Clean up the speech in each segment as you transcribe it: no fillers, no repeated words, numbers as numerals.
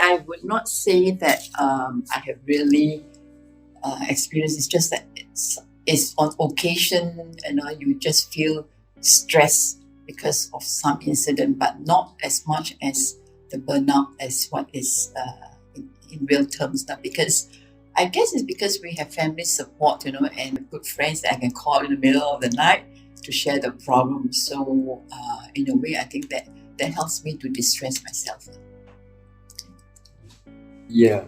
I would not say that I have really experienced. It's just that it's on occasion, you just feel stressed because of some incident, but not as much as the burnout as what is in real terms now. Because I guess it's because we have family support, and good friends that I can call in the middle of the night to share the problem. So in a way, I think that helps me to distress myself. Yeah,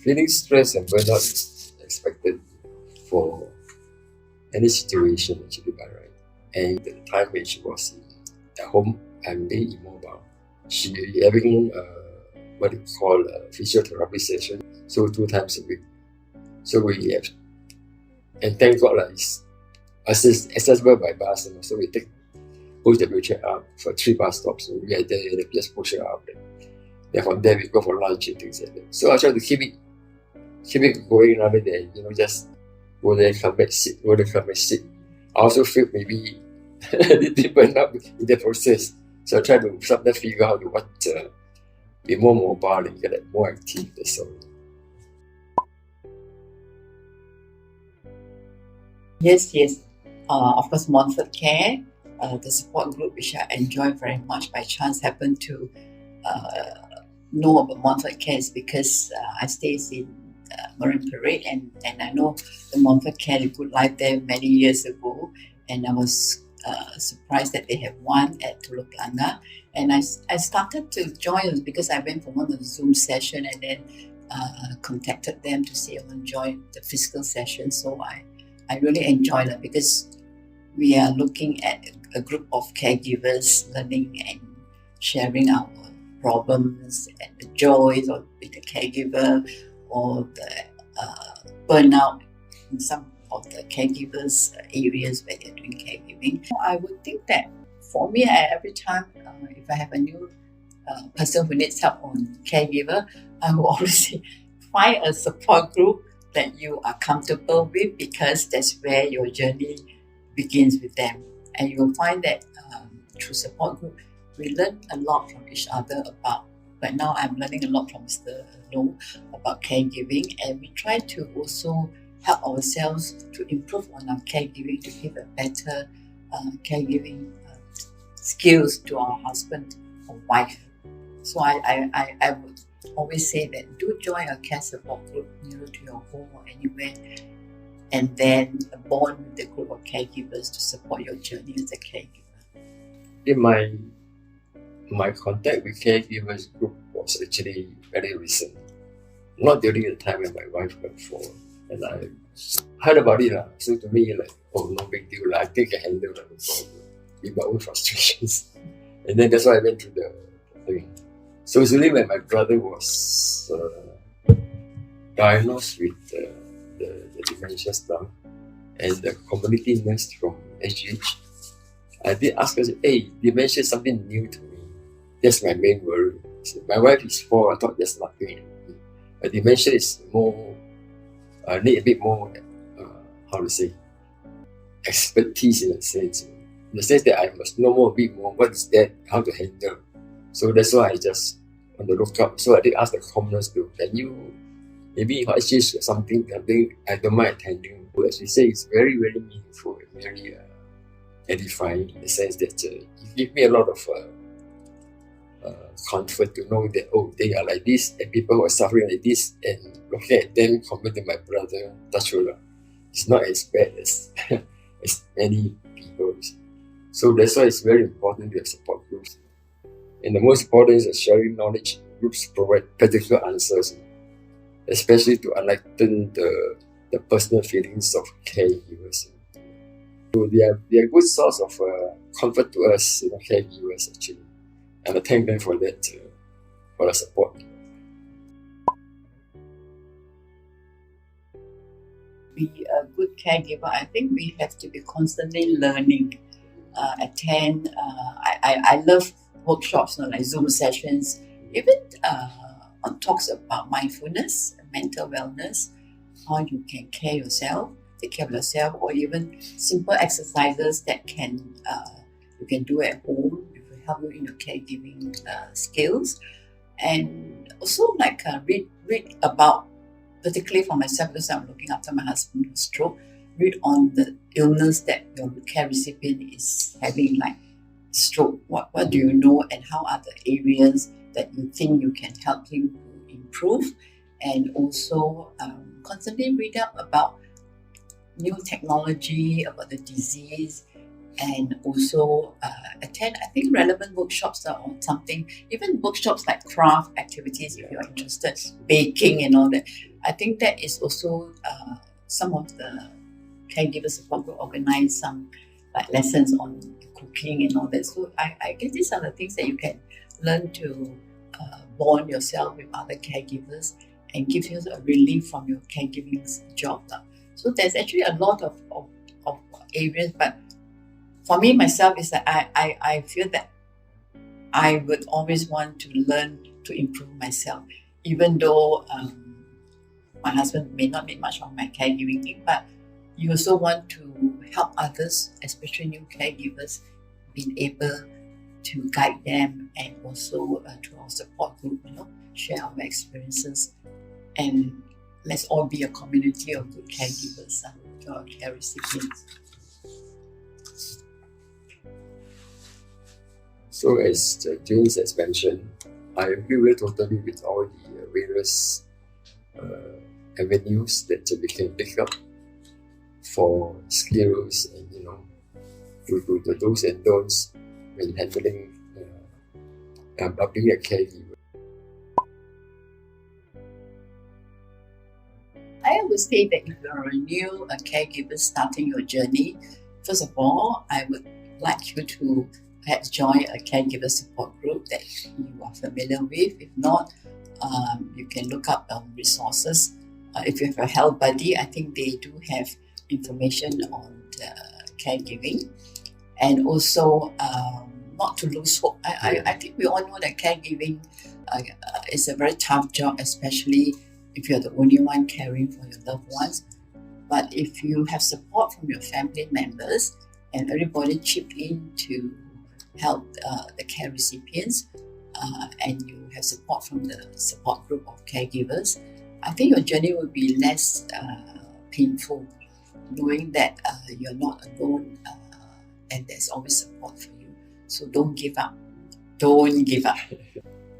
feeling stress and burnout is expected for any situation actually by right. And the time when she was at home and being immobile, she having what you call a physiotherapy session, so 2 times a week. So we have, and thank God it's accessible by bus, so we push the wheelchair up for 3 bus stops. So we are there, just push it up. Then from there we go for lunch and things like that. So I try to keep it going rather than just go there, come back, sit. I also feel maybe a little burn up in the process. So I try to sometimes figure out what be more mobile and get more active. So Yes. Of course, Montfort Care, the support group which I enjoy very much. By chance, happened to know about Montfort Care is because I stay in Marine Parade, and I know the Montfort Care, the Good Life there many years ago, and I was surprised that they have one at Teluk Blangah, and I started to join because I went for one of the Zoom session and then contacted them to say I want to join the physical session. So I really enjoy that because we are looking at a group of caregivers learning and sharing our problems and the joys of being a caregiver, or the burnout in some of the caregivers areas where they're doing caregiving. I would think that for me, every time if I have a new person who needs help on caregiver, I will always say, find a support group that you are comfortable with, because that's where your journey begins with them. And you will find that through support group, we learn a lot from each other about, but now I'm learning a lot from Mr. Low about caregiving, and we try to also help ourselves to improve on our caregiving, to give a better caregiving skills to our husband or wife. So I would always say that do join a care support group nearer to your home or anywhere, and then bond with the group of caregivers to support your journey as a caregiver. in my contact with caregivers group was actually very recent. Not during the time when my wife went for, and I heard about it. So to me, no big deal. I think I handle the problem with my own frustrations. And then that's why I went through the thing. So it's really when my brother was diagnosed with the dementia stuff, and the community nurse from SGH, I did ask her, hey, dementia is something new to me. That's my main worry. So my wife is 4, I thought there's nothing. Dementia is more, I need a bit more, expertise in a sense. In the sense that I must know more, a bit more, what is that, how to handle. So that's why I just on the lookout. So I did ask the commoners to, can you, maybe actually something I don't mind attending. As we say, it's very, very meaningful and very edifying in the sense that it gives me a lot of comfort to know that, they are like this, and people who are suffering like this, and looking at them compared to my brother, it's not as bad as as many people. So that's why it's very important to have support groups. And the most important is sharing knowledge. Groups provide practical answers, especially to enlighten the personal feelings of caregivers. So they are a good source of comfort to us, caregivers actually. And I thank them for that, for the support. Be a good caregiver, I think we have to be constantly learning. Attend. I love workshops, like Zoom sessions, even on talks about mindfulness, mental wellness, how you can take care of yourself, or even simple exercises that you can do at home. Help you in your caregiving skills. and also like read about, particularly for myself because I'm looking after my husband who's stroke, read on the illness that your care recipient is having, like stroke. What do you know, and how are the areas that you think you can help him to improve? And also constantly read up about new technology, about the disease, and also attend, I think, relevant workshops or something, even workshops like craft activities if you're interested, baking and all that. I think that is also some of the caregiver support group organize some like lessons on cooking and all that. So I guess these are the things that you can learn to bond yourself with other caregivers and give you a relief from your caregiving job. So there's actually a lot of areas, but for me myself is that I feel that I would always want to learn to improve myself, even though my husband may not need much of my caregiving thing, but you also want to help others, especially new caregivers, being able to guide them, and also through our support group, share our experiences, and let's all be a community of good caregivers to our care recipients. So as James has mentioned, I agree totally with all the various avenues that we can pick up for skills and to the do's and don'ts when handling being a caregiver. I would say that if you're a new caregiver starting your journey, first of all, I would like you to perhaps join a caregiver support group that you are familiar with. If not, you can look up resources. If you have a health buddy, I think they do have information on the caregiving. And also, not to lose hope. I think we all know that caregiving is a very tough job, especially if you're the only one caring for your loved ones. But if you have support from your family members and everybody chip in to help the care recipients, and you have support from the support group of caregivers, I think your journey will be less painful, knowing that you're not alone and there's always support for you. So don't give up. Don't give up.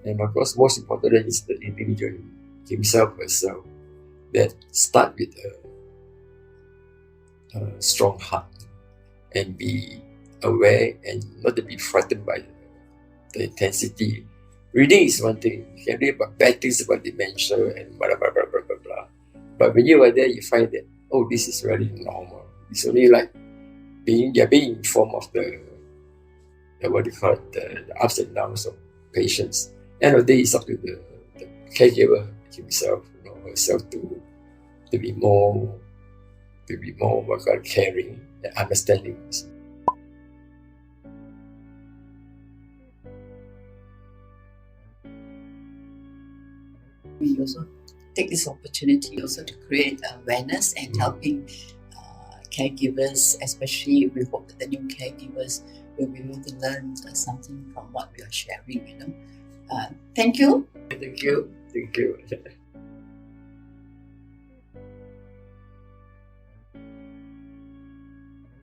And of course, most important is the individual himself herself that start with a strong heart and be aware and not to be frightened by the intensity. Reading is one thing. You can read about bad things about dementia and blah, blah, blah, blah, blah, blah. But when you are there, you find that, oh, this is really normal. It's only like you're being informed of the ups and downs of patients. End of the day, it's up to the caregiver himself, herself to be more caring and understanding. We also take this opportunity also to create awareness and helping caregivers, especially we hope that the new caregivers will be able to learn something from what we are sharing. Thank you. Thank you.